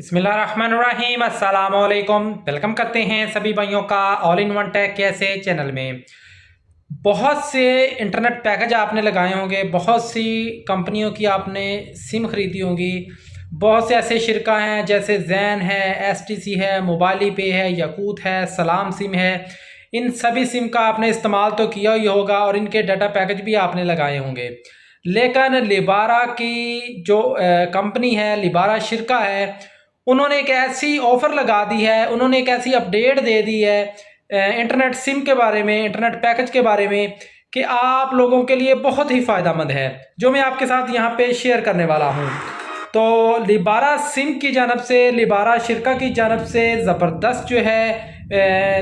बिस्मिल्लाहिर्रहमानिर्रहीम अस्सलाम वालेकुम। वेलकम करते हैं सभी भाइयों का ऑल इन वन टेक कैसे चैनल में। बहुत से इंटरनेट पैकेज आपने लगाए होंगे, बहुत सी कंपनियों की आपने सिम खरीदी होंगी। बहुत से ऐसे शिरका हैं जैसे जैन है, एसटीसी है, मोबाइली पे है, यकूत है, सलाम सिम है। इन सभी सिम का आपने इस्तेमाल तो किया ही होगा और इनके डाटा पैकेज भी आपने लगाए होंगे। लेकिन लिबारा की जो कंपनी है, लिबारा शिरका है, उन्होंने एक ऐसी ऑफ़र लगा दी है, उन्होंने एक ऐसी अपडेट दे दी है इंटरनेट सिम के बारे में, इंटरनेट पैकेज के बारे में, कि आप लोगों के लिए बहुत ही फ़ायदेमंद है, जो मैं आपके साथ यहाँ पे शेयर करने वाला हूँ। तो लिबारा सिम की जानब से, लिबारा शिरका की जानब से ज़बरदस्त जो है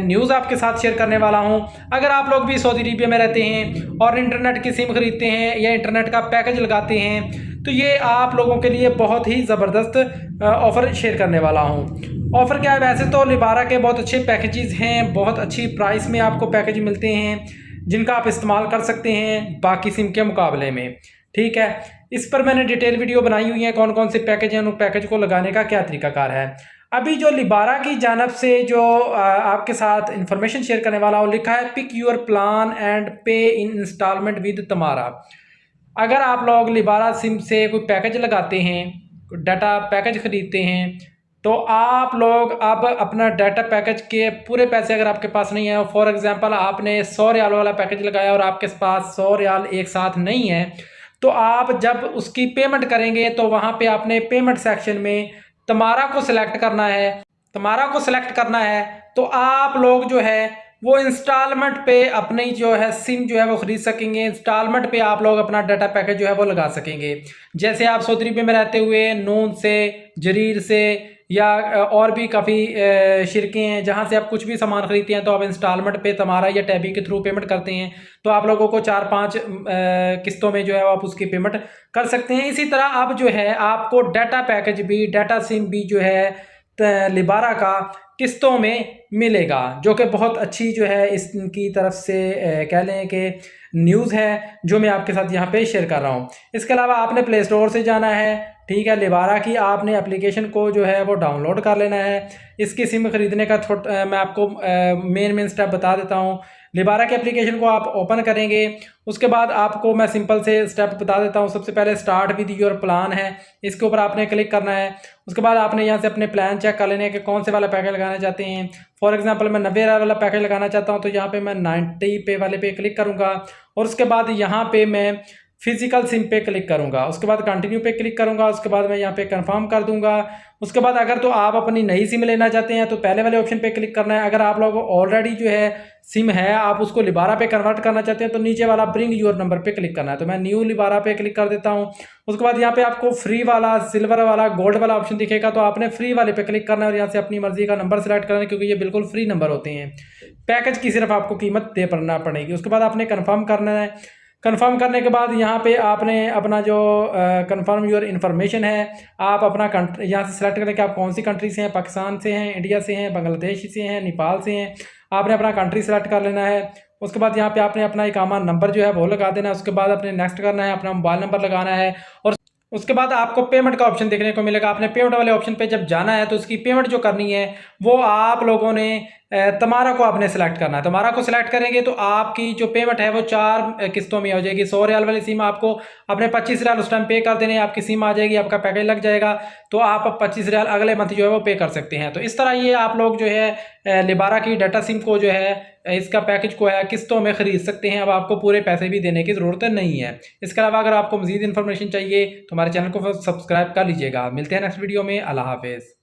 न्यूज़ आपके साथ शेयर करने वाला हूँ। अगर आप लोग भी सऊदी अरबिया में रहते हैं और इंटरनेट की सिम खरीदते हैं या इंटरनेट का पैकेज लगाते हैं, तो ये आप लोगों के लिए बहुत ही ज़बरदस्त ऑफ़र शेयर करने वाला हूँ। ऑफ़र क्या है? वैसे तो लिबारा के बहुत अच्छे पैकेजेस हैं, बहुत अच्छी प्राइस में आपको पैकेज मिलते हैं जिनका आप इस्तेमाल कर सकते हैं बाकी सिम के मुकाबले में। ठीक है, इस पर मैंने डिटेल वीडियो बनाई हुई है, कौन कौन से पैकेज हैं, उन पैकेज को लगाने का क्या तरीकाकार है। अभी जो लिबारा की जानब से जो आपके साथ इंफॉर्मेशन शेयर करने वाला हूँ, लिखा है पिक योर प्लान एंड पे इन इंस्टॉलमेंट विद तमारा। अगर आप लोग लिबारा सिम से कोई पैकेज लगाते हैं, डाटा पैकेज ख़रीदते हैं, तो आप लोग अब अपना डाटा पैकेज के पूरे पैसे अगर आपके पास नहीं है, फॉर एग्ज़ाम्पल आपने 100 रियाल वाला पैकेज लगाया और आपके पास 100 रियाल एक साथ नहीं है, तो आप जब उसकी पेमेंट करेंगे तो वहाँ पे आपने पेमेंट सेक्शन में तमारा को सिलेक्ट करना है। तमारा को सिलेक्ट करना है तो आप लोग जो है वो इंस्टॉलमेंट पे अपनी जो है सिम जो है वो ख़रीद सकेंगे। इंस्टॉलमेंट पे आप लोग अपना डाटा पैकेज जो है वो लगा सकेंगे। जैसे आप सऊदी अरबिया में रहते हुए नून से, जरीर से या और भी काफ़ी शिरके हैं जहाँ से आप कुछ भी सामान ख़रीदते हैं, तो आप इंस्टॉलमेंट पे तमारा या टैबी के थ्रू पेमेंट करते हैं, तो आप लोगों को 4-5 किस्तों में जो है आप उसकी पेमेंट कर सकते हैं। इसी तरह अब जो है आपको डाटा पैकेज भी, डाटा सिम भी जो है लिबारा का किस्तों में मिलेगा, जो कि बहुत अच्छी जो है इसकी तरफ से कह लें कि न्यूज़ है जो मैं आपके साथ यहाँ पे शेयर कर रहा हूँ। इसके अलावा आपने प्ले स्टोर से जाना है, ठीक है, लिबारा की आपने एप्लीकेशन को जो है वो डाउनलोड कर लेना है। इसकी सिम खरीदने का मैं आपको मेन स्टेप बता देता हूँ। लिबारा के एप्लीकेशन को आप ओपन करेंगे, उसके बाद आपको मैं सिंपल से स्टेप बता देता हूँ। सबसे पहले स्टार्ट विद योर प्लान है, इसके ऊपर आपने क्लिक करना है। उसके बाद आपने यहाँ से अपने प्लान चेक कर लेने कि कौन से वाला पैकेज लगाना चाहते हैं। फॉर एग्जांपल मैं 90 वाला पैकेज लगाना चाहता हूँ, तो यहाँ पे मैं 90 पे वाले पे क्लिक करूँगा और उसके बाद यहाँ पे मैं फिजिकल सिम पे क्लिक करूंगा। उसके बाद कंटिन्यू पे क्लिक करूंगा। उसके बाद मैं यहाँ पे कंफर्म कर दूंगा। उसके बाद अगर तो आप अपनी नई सिम लेना चाहते हैं तो पहले वाले ऑप्शन पे क्लिक करना है। अगर आप लोगों को ऑलरेडी जो है सिम है, आप उसको लिबारा पे कन्वर्ट करना चाहते हैं, तो नीचे वाला ब्रिंग योर नंबर पे क्लिक करना है। तो मैं न्यू लिबारा पे क्लिक कर देता हूँ। उसके बाद यहाँ पे आपको फ्री वाला, सिल्वर वाला, गोल्ड वाला ऑप्शन दिखेगा, तो आपने फ्री वाले पे क्लिक करना है और यहाँ से अपनी मर्जी का नंबर सेलेक्ट करना है, क्योंकि ये बिल्कुल फ्री नंबर होते हैं। पैकेज की सिर्फ आपको कीमत दे पड़ना पड़ेगी। उसके बाद आपने कन्फर्म करना है। कंफर्म करने के बाद यहाँ पे आपने अपना जो कंफर्म योर इन्फॉर्मेशन है, आप अपना यहाँ से सेलेक्ट करें कि आप कौन सी कंट्री से हैं। पाकिस्तान से हैं, इंडिया से हैं, बांग्लादेश से हैं, नेपाल से हैं। आपने अपना कंट्री सेलेक्ट कर लेना है। उसके बाद यहाँ पे आपने अपना इकामा नंबर जो है वो लगा देना है। उसके बाद आपने नेक्स्ट करना है, अपना मोबाइल नंबर लगाना है और उसके बाद आपको पेमेंट का ऑप्शन देखने को मिलेगा। आपने पेमेंट वाले ऑप्शन पे जब जाना है तो उसकी पेमेंट जो करनी है वो आप लोगों ने तमारा को आपने सेलेक्ट करना है। तमारा को सिलेक्ट करेंगे तो आपकी जो पेमेंट है वो 4 किस्तों में हो जाएगी। 100 रियाल वाली सिम आपको अपने 25 रियाल उस टाइम पे कर देने, आपकी सिम आ जाएगी, आपका पैकेज लग जाएगा, तो आप 25 रियाल अगले मंथ जो है वो पे कर सकते हैं। तो इस तरह ये आप लोग जो है लिबारा की डाटा सिम को जो है इसका पैकेज को है किस्तों में ख़रीद सकते हैं। अब आपको पूरे पैसे भी देने की ज़रूरत नहीं है। इसके अलावा अगर आपको मज़ीद इन्फॉर्मेशन चाहिए तो हमारे चैनल को सब्सक्राइब कर लीजिएगा। मिलते हैं नेक्स्ट वीडियो में। अल्लाह हाफिज़।